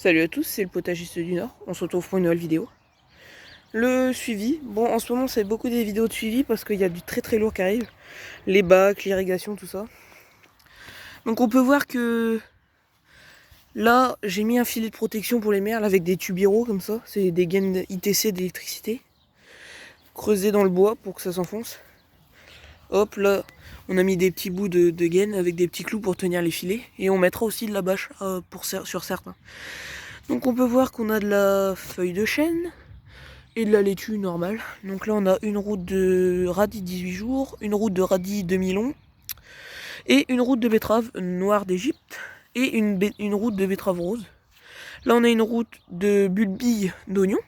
Salut à tous, c'est le potagiste du Nord, on se retrouve pour une nouvelle vidéo. Le suivi, bon en ce moment c'est beaucoup des vidéos de suivi parce qu'il y a du très très lourd qui arrive. Les bacs, l'irrigation, tout ça. Donc on peut voir que là j'ai mis un filet de protection pour les merles avec des tubiraux comme ça. C'est des gaines ITC d'électricité. Creusés dans le bois pour que ça s'enfonce. Hop là, on a mis des petits bouts de gaines avec des petits clous pour tenir les filets. Et on mettra aussi de la bâche sur certains. Donc on peut voir qu'on a de la feuille de chêne et de la laitue normale. Donc là on a une route de radis 18 jours, une route de radis demi-long et une route de betterave noire d'Égypte et une route de betterave rose. Là on a une route de bulbille d'oignon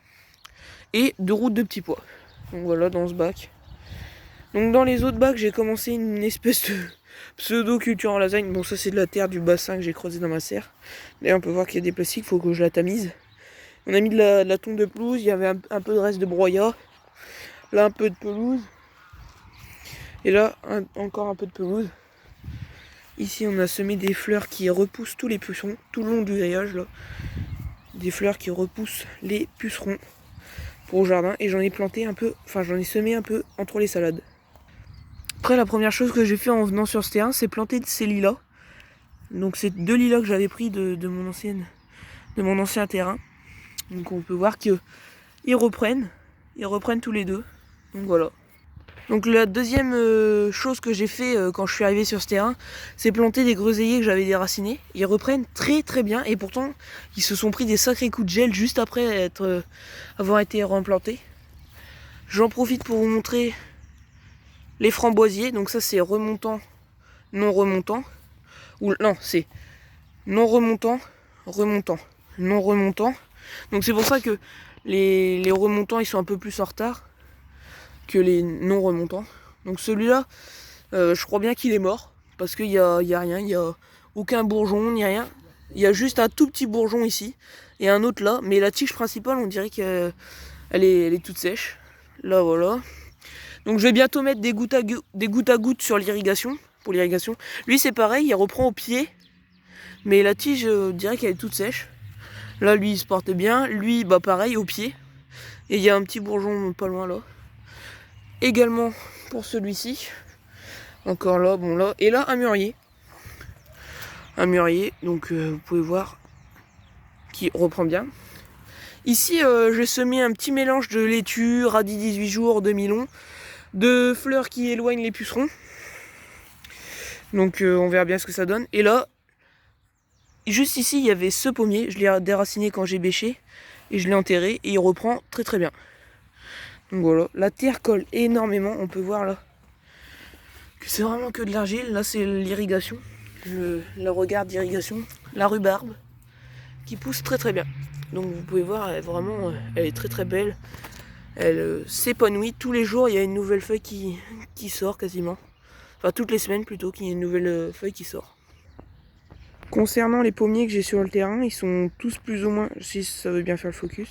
et deux routes de petits pois. Donc voilà dans ce bac. Donc dans les autres bacs j'ai commencé une espèce de pseudo-culture en lasagne. Bon ça c'est de la terre du bassin que j'ai creusé dans ma serre. D'ailleurs on peut voir qu'il y a des plastiques, il faut que je la tamise. On a mis de la tonte de pelouse, il y avait un peu de reste de broyat. Là un peu de pelouse. Et là encore un peu de pelouse. Ici on a semé des fleurs qui repoussent tous les pucerons, tout le long du grillage là. Des fleurs qui repoussent les pucerons pour le jardin. Et j'en ai planté un peu, enfin j'en ai semé un peu entre les salades. Après la première chose que j'ai fait en venant sur ce terrain, c'est planter ces lilas. Donc c'est deux lilas que j'avais pris de mon ancien terrain. Donc on peut voir qu'ils reprennent tous les deux. Donc voilà. Donc la deuxième chose que j'ai fait quand je suis arrivé sur ce terrain, c'est planter des groseilliers que j'avais déracinés. Ils reprennent très très bien et pourtant ils se sont pris des sacrés coups de gel juste après avoir été reimplantés. J'en profite pour vous montrer les framboisiers. Donc ça c'est remontant, non remontant. Ou non, c'est non remontant, remontant, non remontant. Donc c'est pour ça que les remontants ils sont un peu plus en retard que les non remontants. Donc celui-là, je crois bien qu'il est mort parce qu'il y a rien, il y a aucun bourgeon ni rien. Il y a juste un tout petit bourgeon ici et un autre là, mais la tige principale on dirait qu'elle est toute sèche. Là voilà. Donc je vais bientôt mettre des gouttes à gouttes sur l'irrigation, pour l'irrigation. Lui c'est pareil, il reprend au pied, mais la tige on dirait qu'elle est toute sèche. Là lui il se porte bien, lui bah pareil au pied. Et il y a un petit bourgeon pas loin là. Également pour celui-ci. Encore là, bon là. Et là un mûrier. Un mûrier, donc vous pouvez voir qui reprend bien. Ici j'ai semé un petit mélange de laitue, radis 18 jours, demi-long, de fleurs qui éloignent les pucerons. Donc on verra bien ce que ça donne. Et là, juste ici il y avait ce pommier, je l'ai déraciné quand j'ai bêché. Et je l'ai enterré et il reprend très très bien. Donc voilà, la terre colle énormément, on peut voir là que c'est vraiment que de l'argile. Là c'est l'irrigation, le regard d'irrigation, la rhubarbe qui pousse très très bien. Donc vous pouvez voir, elle est très très belle. Elle s'épanouit tous les jours, il y a une nouvelle feuille qui sort quasiment. Enfin toutes les semaines plutôt qu'il y a une nouvelle feuille qui sort. Concernant les pommiers que j'ai sur le terrain, ils sont tous plus ou moins, si ça veut bien faire le focus,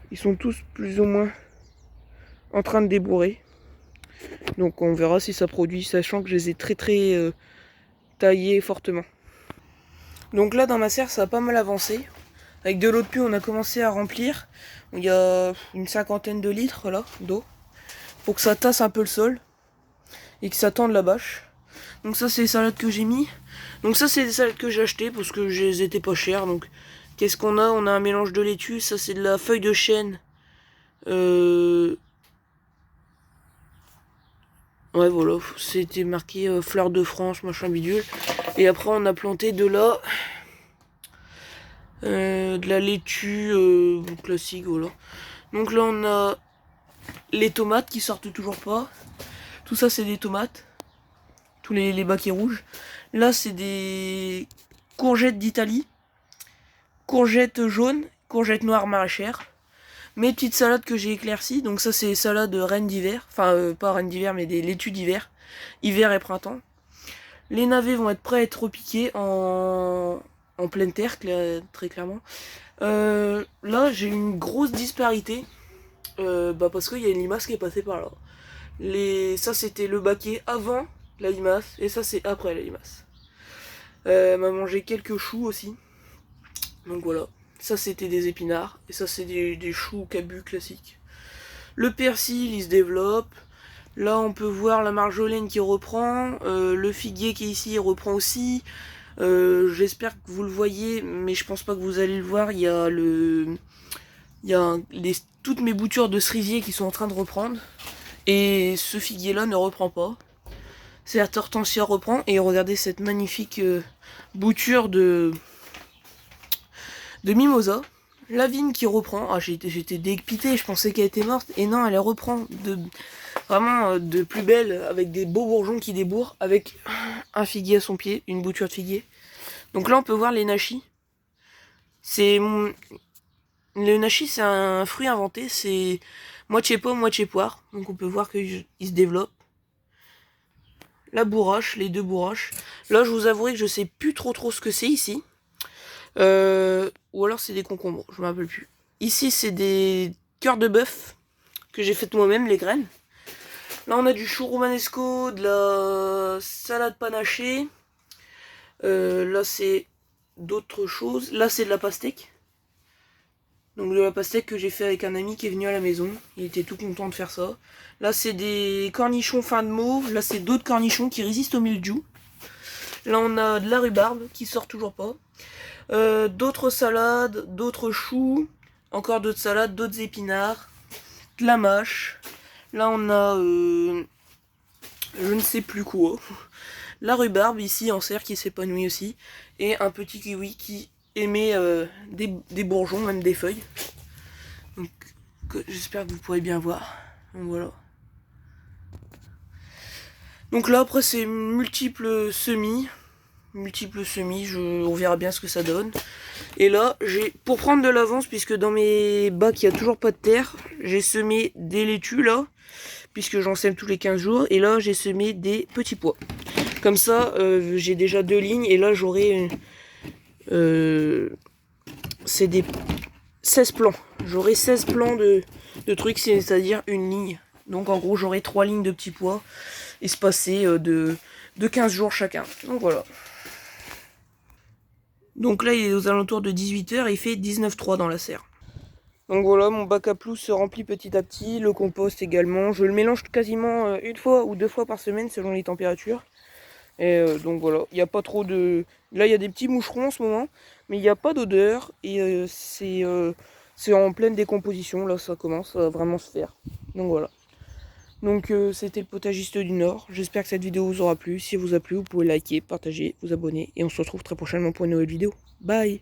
ils sont tous plus ou moins en train de débourrer. Donc on verra si ça produit, sachant que je les ai très très taillés fortement. Donc là dans ma serre ça a pas mal avancé. Avec de l'eau de pluie on a commencé à remplir. Il y a une cinquantaine de litres là d'eau. Pour que ça tasse un peu le sol. Et que ça tende la bâche. Donc ça c'est les salades que j'ai mis. Donc ça c'est des salades que j'ai achetées parce que elles étaient pas chères. Donc qu'est-ce qu'on a? On a un mélange de laitue. Ça c'est de la feuille de chêne. Ouais voilà, c'était marqué fleurs de France, machin bidule. Et après on a planté de la laitue classique, voilà. Donc là on a les tomates qui sortent toujours pas. Tout ça c'est des tomates. Tous les baquets rouges. Là c'est des courgettes d'Italie. Courgettes jaunes, courgettes noires maraîchères. Mes petites salades que j'ai éclaircies. Donc ça c'est salade reine d'hiver. Enfin pas reine d'hiver mais des laitues d'hiver. Hiver et printemps. Les navets vont être prêts à être repiqués en pleine terre, très clairement. Là j'ai une grosse disparité. Parce qu'il y a une limace qui est passée par là. Ça c'était le baquet avant la limace et ça c'est après la limace. Elle m'a mangé quelques choux aussi. Donc voilà, ça c'était des épinards, et ça c'est des choux cabus classiques. Le persil il se développe. Là on peut voir la marjolaine qui reprend, le figuier qui est ici il reprend aussi. J'espère que vous le voyez, mais je pense pas que vous allez le voir. Il y a toutes mes boutures de cerisier qui sont en train de reprendre. Et ce figuier là ne reprend pas. Cette hortensia reprend. Et regardez cette magnifique bouture de mimosa. La vigne qui reprend. Ah, j'étais dépité, je pensais qu'elle était morte. Et non, elle reprend vraiment de plus belle, avec des beaux bourgeons qui débourrent, avec un figuier à son pied, une bouture de figuier. Donc là, on peut voir les nachis. Le nachi, c'est un fruit inventé, c'est moitié pomme, moitié poire. Donc on peut voir qu'il se développe. La bourrache, les deux bourraches. Là, je vous avouerai que je sais plus trop ce que c'est ici. Ou alors c'est des concombres, je me rappelle plus. Ici, c'est des cœurs de bœuf que j'ai fait moi-même, les graines. Là, on a du chou romanesco, de la salade panachée. Là, c'est d'autres choses. Là, c'est de la pastèque. Donc de la pastèque que j'ai fait avec un ami qui est venu à la maison. Il était tout content de faire ça. Là, c'est des cornichons fin de mauve. Là, c'est d'autres cornichons qui résistent au mildiou. Là, on a de la rhubarbe qui sort toujours pas. D'autres salades, d'autres choux. Encore d'autres salades, d'autres épinards. De la mâche. Là, on a... je ne sais plus quoi. La rhubarbe ici en serre qui s'épanouit aussi. Et un petit kiwi qui émet des bourgeons, même des feuilles. Donc j'espère que vous pourrez bien voir. Donc voilà. Donc là après c'est multiples semis. On verra bien ce que ça donne. Et là, pour prendre de l'avance, puisque dans mes bacs il n'y a toujours pas de terre, j'ai semé des laitues là, puisque j'en sème tous les 15 jours. Et là j'ai semé des petits pois. Comme ça, j'ai déjà 2 lignes. Et là j'aurai... c'est des 16 plans. J'aurai 16 plans de trucs, c'est-à-dire une ligne. Donc en gros, j'aurai 3 lignes de petits pois espacées de 15 jours chacun. Donc voilà. Donc là, il est aux alentours de 18 h et il fait 19,3 dans la serre. Donc voilà, mon bac à pelouse se remplit petit à petit. Le compost également. Je le mélange quasiment une fois ou 2 fois par semaine selon les températures. Et donc voilà, il n'y a pas trop de... Là, il y a des petits moucherons en ce moment, mais il n'y a pas d'odeur. Et c'est en pleine décomposition. Là, ça commence à vraiment se faire. Donc voilà. Donc c'était le potagiste du Nord. J'espère que cette vidéo vous aura plu. Si elle vous a plu, vous pouvez liker, partager, vous abonner. Et on se retrouve très prochainement pour une nouvelle vidéo. Bye!